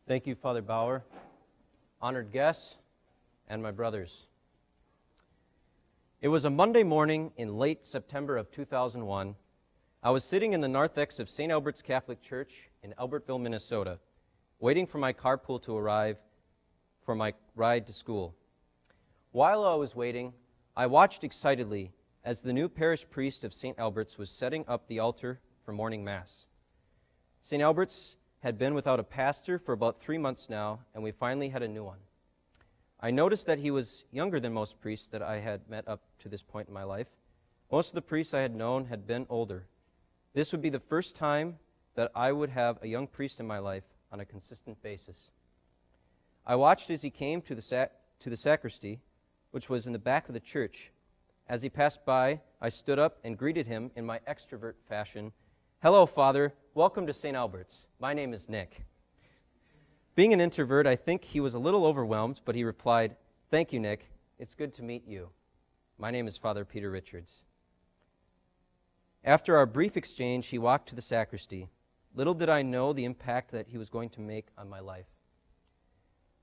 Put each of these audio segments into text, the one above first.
Thank you, Father Bauer, honored guests, and my brothers. It was a Monday morning in late September of 2001. I was sitting in the narthex of St. Albert's Catholic Church in Albertville, Minnesota, waiting for my carpool to arrive for my ride to school. While I was waiting, I watched excitedly as the new parish priest of St. Albert's was setting up the altar for morning mass. St. Albert's had been without a pastor for about 3 months now, and we finally had a new one. I noticed that he was younger than most priests that I had met up to this point in my life. Most of the priests I had known had been older. This would be the first time that I would have a young priest in my life on a consistent basis. I watched as he came to the sacristy, which was in the back of the church. As he passed by, I stood up and greeted him in my extrovert fashion. "Hello, Father. Welcome to St. Albert's. My name is Nick." Being an introvert, I think he was a little overwhelmed, but he replied, "Thank you, Nick. It's good to meet you. My name is Father Peter Richards." After our brief exchange, he walked to the sacristy. Little did I know the impact that he was going to make on my life.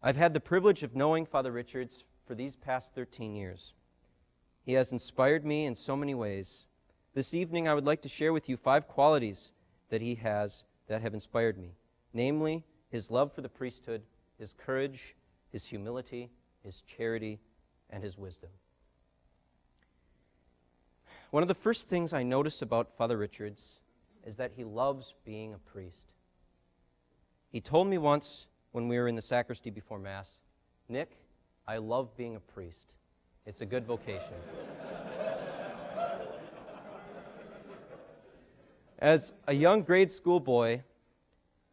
I've had the privilege of knowing Father Richards for these past 13 years. He has inspired me in so many ways. This evening, I would like to share with you 5 qualities that he has that have inspired me, namely, his love for the priesthood, his courage, his humility, his charity, and his wisdom. One of the first things I notice about Father Richards is that he loves being a priest. He told me once when we were in the sacristy before Mass, "Nick, I love being a priest. It's a good vocation." As a young grade school boy,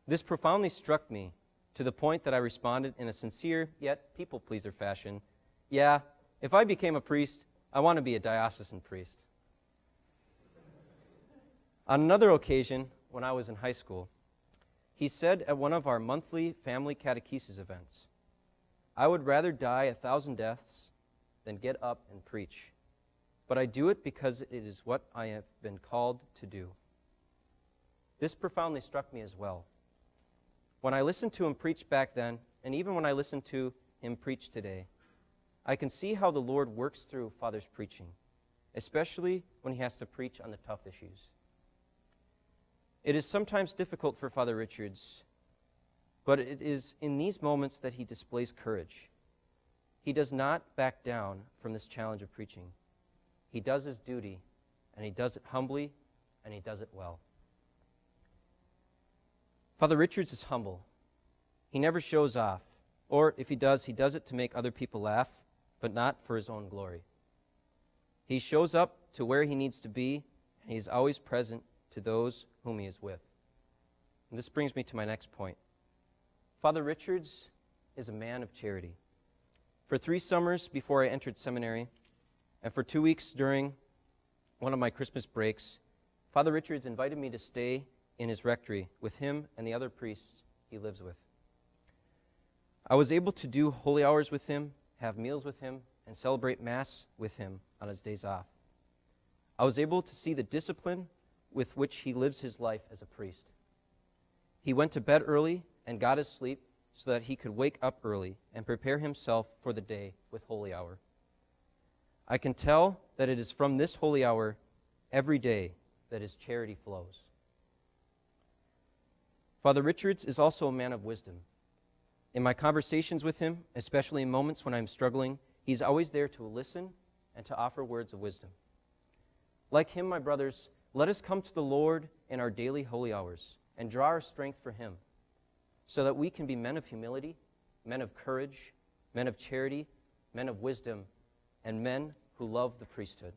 this profoundly struck me to the point that I responded in a sincere yet people-pleaser fashion, "Yeah, if I became a priest, I want to be a diocesan priest." On another occasion, when I was in high school, he said at one of our monthly family catechesis events, "I would rather die 1,000 deaths than get up and preach, but I do it because it is what I have been called to do." This profoundly struck me as well. When I listened to him preach back then, and even when I listen to him preach today, I can see how the Lord works through Father's preaching, especially when he has to preach on the tough issues. It is sometimes difficult for Father Richards, but it is in these moments that he displays courage. He does not back down from this challenge of preaching. He does his duty, and he does it humbly, and he does it well. Father Richards is humble. He never shows off, or if he does it to make other people laugh, but not for his own glory. He shows up to where he needs to be, and he is always present to those whom he is with. And this brings me to my next point. Father Richards is a man of charity. For 3 summers before I entered seminary, and for 2 weeks during one of my Christmas breaks, Father Richards invited me to stay in his rectory with him and the other priests he lives with. I was able to do holy hours with him, have meals with him, and celebrate Mass with him on his days off. I was able to see the discipline with which he lives his life as a priest. He went to bed early and got his sleep so that he could wake up early and prepare himself for the day with holy hour. I can tell that it is from this holy hour every day that his charity flows. Father Richards is also a man of wisdom. In my conversations with him, especially in moments when I'm struggling, he's always there to listen and to offer words of wisdom. Like him, my brothers, let us come to the Lord in our daily holy hours and draw our strength for him, so that we can be men of humility, men of courage, men of charity, men of wisdom, and men who love the priesthood.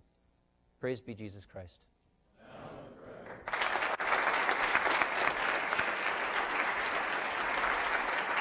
Praise be Jesus Christ.